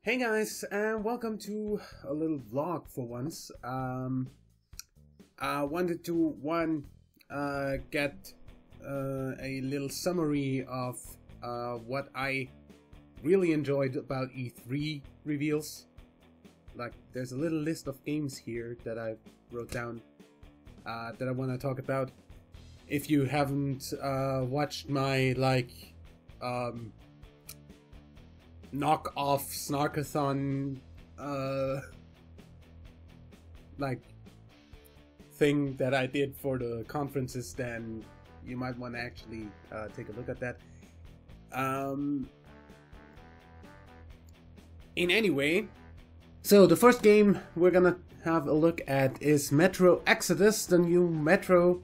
Hey guys, and welcome to a little vlog for once. I wanted to get a little summary of what I really enjoyed about E3 reveals. Like, there's a little list of games here that I wrote down that I want to talk about. If you haven't watched my knock-off Snarkathon thing that I did for the conferences, then you might want to actually take a look at that. In any way, so the first game we're gonna have a look at is Metro Exodus, the new Metro,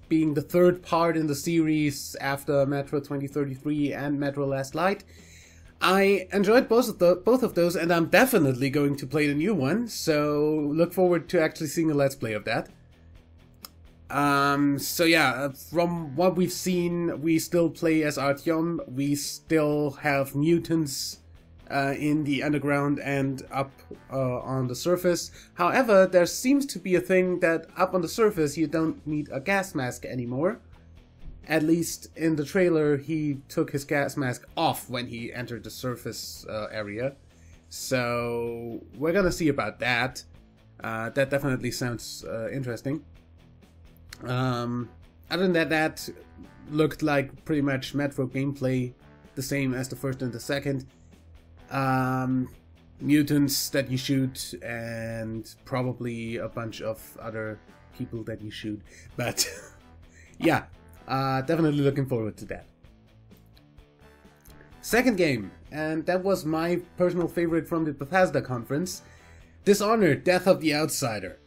being the third part in the series after Metro 2033 and Metro Last Light. I enjoyed both of those, and I'm definitely going to play the new one, so look forward to actually seeing a Let's Play of that. So yeah, from what we've seen, we still play as Artyom, we still have mutants in the underground and up on the surface. However, there seems to be a thing that up on the surface you don't need a gas mask anymore. At least in the trailer, he took his gas mask off when he entered the surface area. So we're gonna see about that. That definitely sounds interesting. Other than that, that looked like pretty much Metro gameplay, the same as the first and the second. Mutants that you shoot, and probably a bunch of other people that you shoot, but yeah, definitely looking forward to that. Second game, and that was my personal favorite from the Bethesda conference, Dishonored: Death of the Outsider.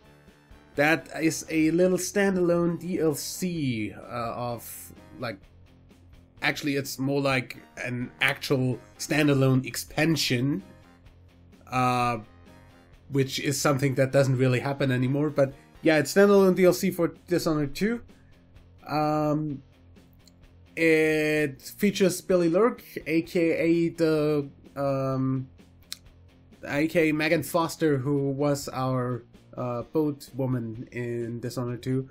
That is a little standalone DLC of, like, actually, it's more like an actual standalone expansion, which is something that doesn't really happen anymore. But yeah, it's standalone DLC for Dishonored 2. It features Billy Lurk, aka aka Megan Foster, who was our boat woman in Dishonored 2.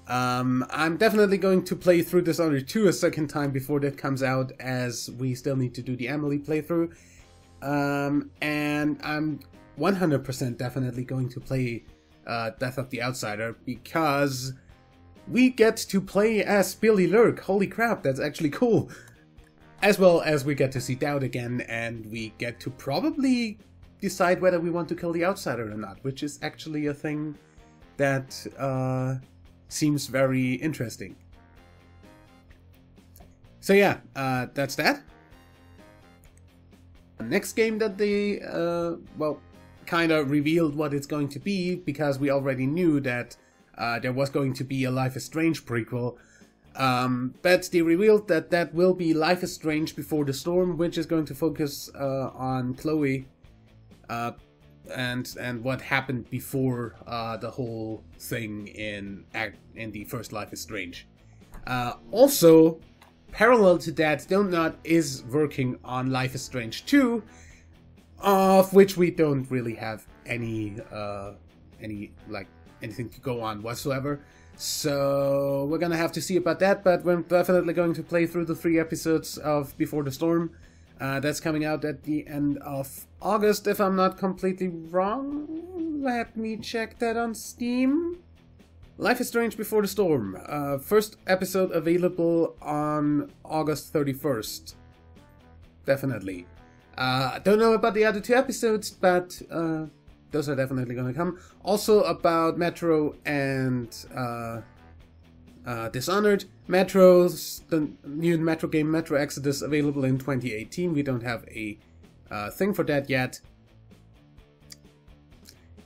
I'm definitely going to play through Dishonored 2 a second time before that comes out, as we still need to do the Emily playthrough. And I'm 100% definitely going to play Death of the Outsider, because we get to play as Billy Lurk. Holy crap, that's actually cool. As well as we get to see Dowd again, and we get to probably decide whether we want to kill the Outsider or not, which is actually a thing that seems very interesting. So yeah, that's that. Next game that they, well, kind of revealed what it's going to be, because we already knew that there was going to be a Life is Strange prequel. But they revealed that that will be Life is Strange Before the Storm, which is going to focus on Chloe, and what happened before the whole thing in the first Life is Strange. Also, parallel to that, Don't Nod is working on Life is Strange 2, of which we don't really have anything to go on whatsoever. So we're gonna have to see about that, but we're definitely going to play through the 3 episodes of Before the Storm. That's coming out at the end of August, if I'm not completely wrong. Let me check that on Steam. Life is Strange Before the Storm. First episode available on August 31st. Definitely. Don't know about the other 2 episodes, but those are definitely going to come. Also about Metro and Dishonored. Metro's the new Metro game, Metro Exodus, available in 2018. We don't have a thing for that yet.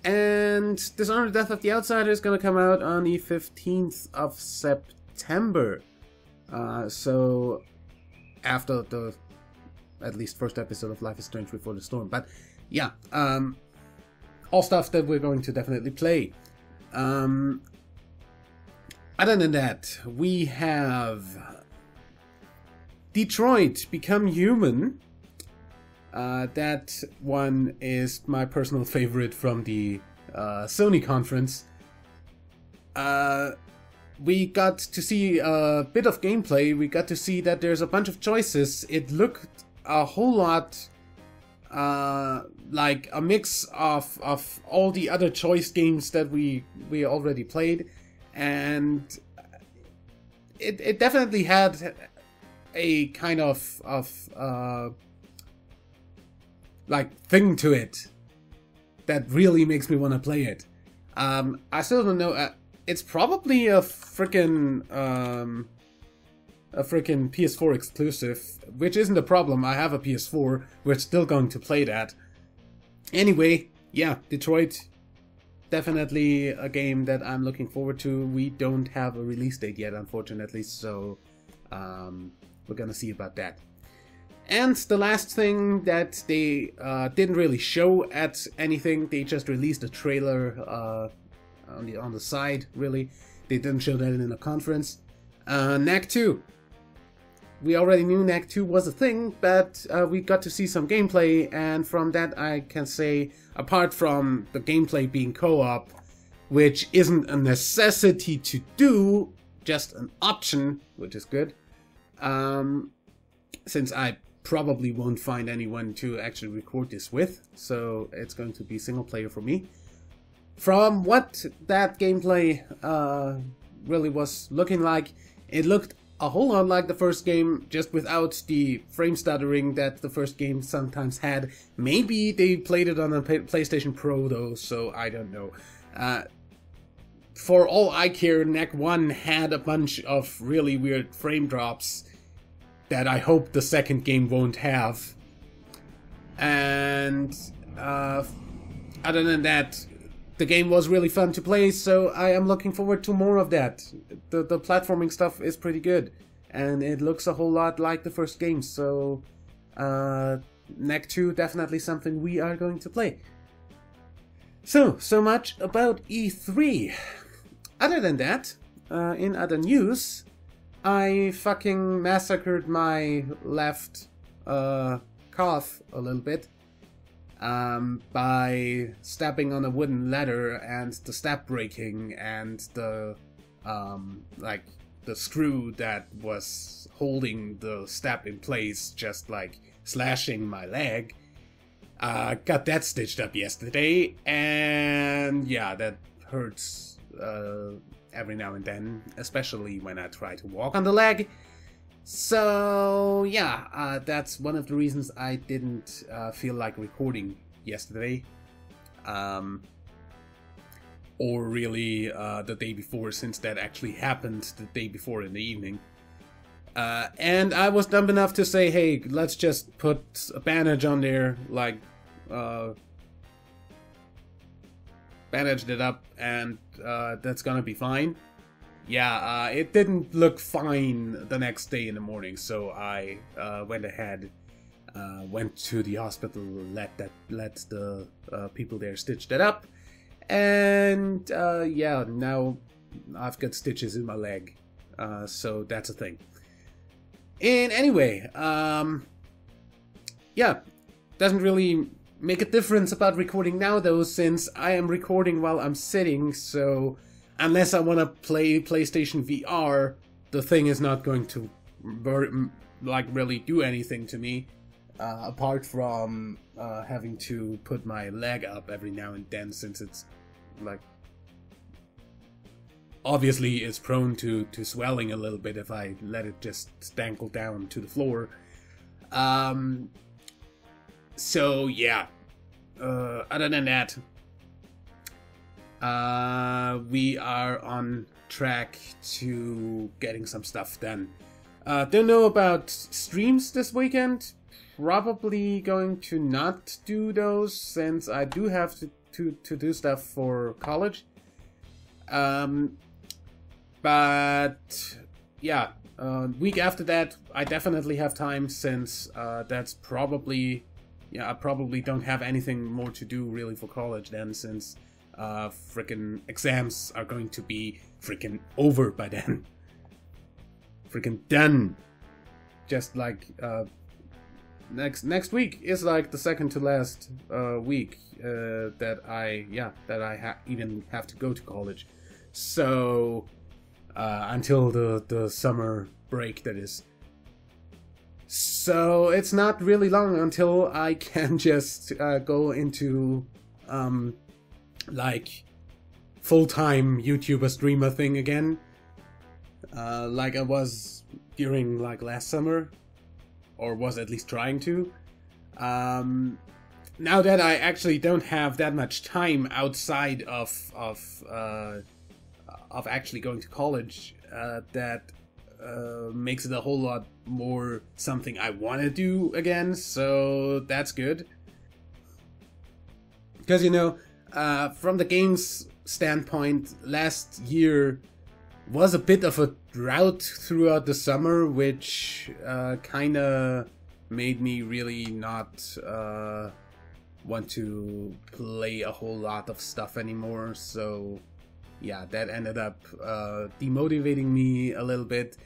And Dishonored: Death of the Outsider is going to come out on the 15th of September. So after the at least first episode of Life is Strange Before the Storm. But yeah, all stuff that we're going to definitely play. Other than that, we have Detroit Become Human. That one is my personal favorite from the Sony conference. We got to see a bit of gameplay. We got to see that there's a bunch of choices. It looked a whole lot like a mix of all the other choice games that we already played, and it definitely had a kind of like thing to it that really makes me want to play it. I still don't know. It's probably a freaking PS4 exclusive, which isn't a problem. I have a PS4. We're still going to play that. Anyway, yeah, Detroit, definitely a game that I'm looking forward to. We don't have a release date yet, unfortunately, so we're gonna see about that. And the last thing that they didn't really show at anything, they just released a trailer on the side, really. They didn't show that in a conference. Knack 2. We already knew Knack 2 was a thing, but we got to see some gameplay, and from that I can say, apart from the gameplay being co-op, which isn't a necessity to do, just an option, which is good, since I probably won't find anyone to actually record this with, so it's going to be single player for me. From what that gameplay really was looking like, it looked a whole lot like the first game, just without the frame stuttering that the first game sometimes had. Maybe they played it on a PlayStation Pro though, so I don't know. For all I care, Knack 1 had a bunch of really weird frame drops that I hope the second game won't have. And other than that, the game was really fun to play, so I am looking forward to more of that. The platforming stuff is pretty good, and it looks a whole lot like the first game, so Knack 2 definitely something we are going to play. So much about E3. Other than that, in other news, I fucking massacred my left calf a little bit. By stepping on a wooden ladder and the step breaking and the like the screw that was holding the step in place just like slashing my leg. Got that stitched up yesterday, and yeah, that hurts every now and then, especially when I try to walk on the leg. So yeah, that's one of the reasons I didn't feel like recording yesterday, or really the day before, since that actually happened the day before in the evening. And I was dumb enough to say, hey, let's just put a bandage on there, like bandaged it up, and that's gonna be fine. Yeah, it didn't look fine the next day in the morning, so I went ahead, went to the hospital, let the people there stitch that up, and yeah, now I've got stitches in my leg, so that's a thing. Anyway, yeah, doesn't really make a difference about recording now though, since I am recording while I'm sitting, so unless I want to play PlayStation VR, the thing is not going to like really do anything to me, apart from having to put my leg up every now and then, since it's like obviously it's prone to swelling a little bit if I let it just dangle down to the floor. So yeah, other than that, we are on track to getting some stuff done. Don't know about streams this weekend. Probably going to not do those, since I do have to do stuff for college. But yeah, week after that I definitely have time, since that's probably, yeah, I probably don't have anything more to do really for college then, since frickin' exams are going to be frickin' over by then. Frickin' done. Just like next week is like the second to last week that I even have to go to college. So until the summer break, that is. So it's not really long until I can just go into like full-time YouTuber streamer thing again, like I was during like last summer, or was at least trying to. Now that I actually don't have that much time outside of actually going to college, that makes it a whole lot more something I want to do again, so that's good. Because, you know, from the game's standpoint, last year was a bit of a drought throughout the summer, which kinda made me really not want to play a whole lot of stuff anymore, so yeah, that ended up demotivating me a little bit.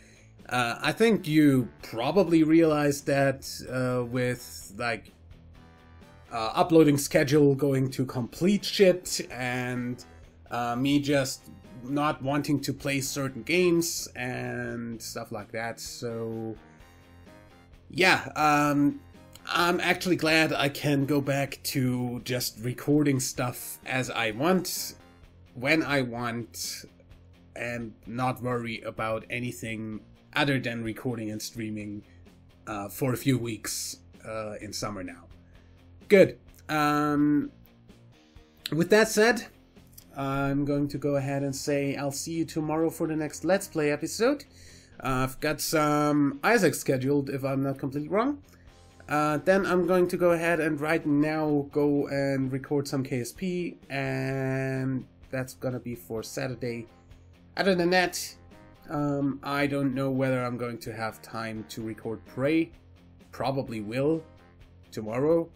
I think you probably realized that with like uploading schedule going to complete shit, and me just not wanting to play certain games and stuff like that. So yeah, I'm actually glad I can go back to just recording stuff as I want, when I want, and not worry about anything other than recording and streaming for a few weeks in summer now. Good. With that said, I'm going to go ahead and say I'll see you tomorrow for the next Let's Play episode. I've got some Isaac scheduled, if I'm not completely wrong. Then I'm going to go ahead and right now go and record some KSP, and that's gonna be for Saturday. Other than that, I don't know whether I'm going to have time to record Prey. Probably will tomorrow.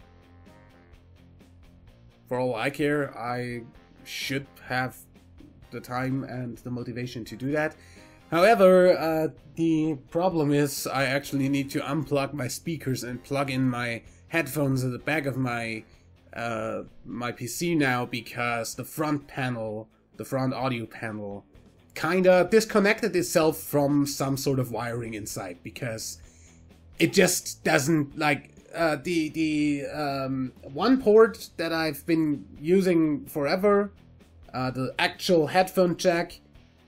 For all I care, I should have the time and the motivation to do that. However, the problem is I actually need to unplug my speakers and plug in my headphones at the back of my my PC now, because the front panel, the front audio panel, kinda disconnected itself from some sort of wiring inside, because it just doesn't, like, the one port that I've been using forever, the actual headphone jack,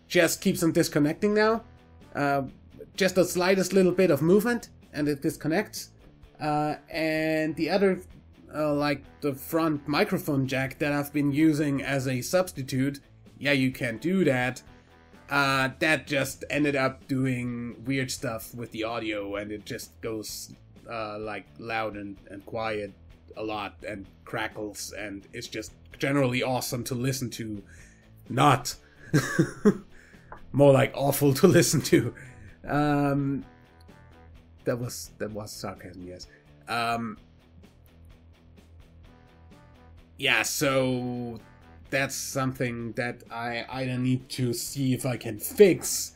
just keeps on disconnecting now. Just the slightest little bit of movement and it disconnects. And the other, like the front microphone jack that I've been using as a substitute, yeah, you can do that. That just ended up doing weird stuff with the audio, and it just goes like loud and quiet a lot and crackles, and it's just generally awesome to listen to. Not more like awful to listen to. That was sarcasm, yes. Yeah, so that's something that I either need to see if I can fix,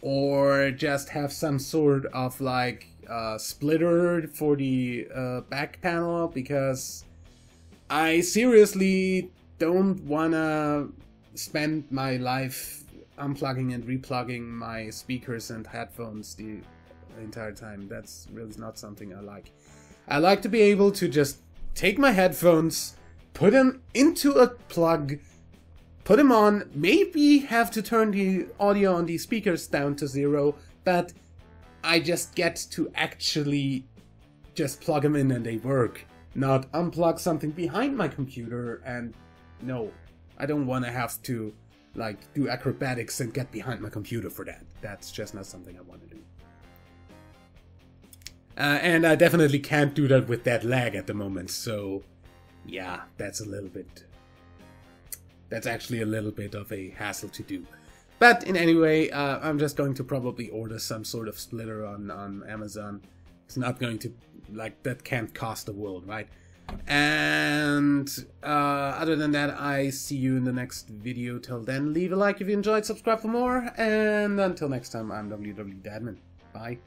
or just have some sort of like splitter for the back panel, because I seriously don't wanna spend my life unplugging and replugging my speakers and headphones the entire time. That's really not something I like. I like to be able to just take my headphones, put them into a plug, put them on, maybe have to turn the audio on the speakers down to 0, but I just get to actually just plug them in and they work. Not unplug something behind my computer, and no, I don't want to have to like do acrobatics and get behind my computer for that. That's just not something I want to do. And I definitely can't do that with that lag at the moment, so yeah, that's actually a little bit of a hassle to do. But in any way, I'm just going to probably order some sort of splitter on Amazon. It's not going to, like, that can't cost the world, right? And other than that, I see you in the next video. Till then, leave a like if you enjoyed, subscribe for more, and until next time, I'm WW Deadman. Bye.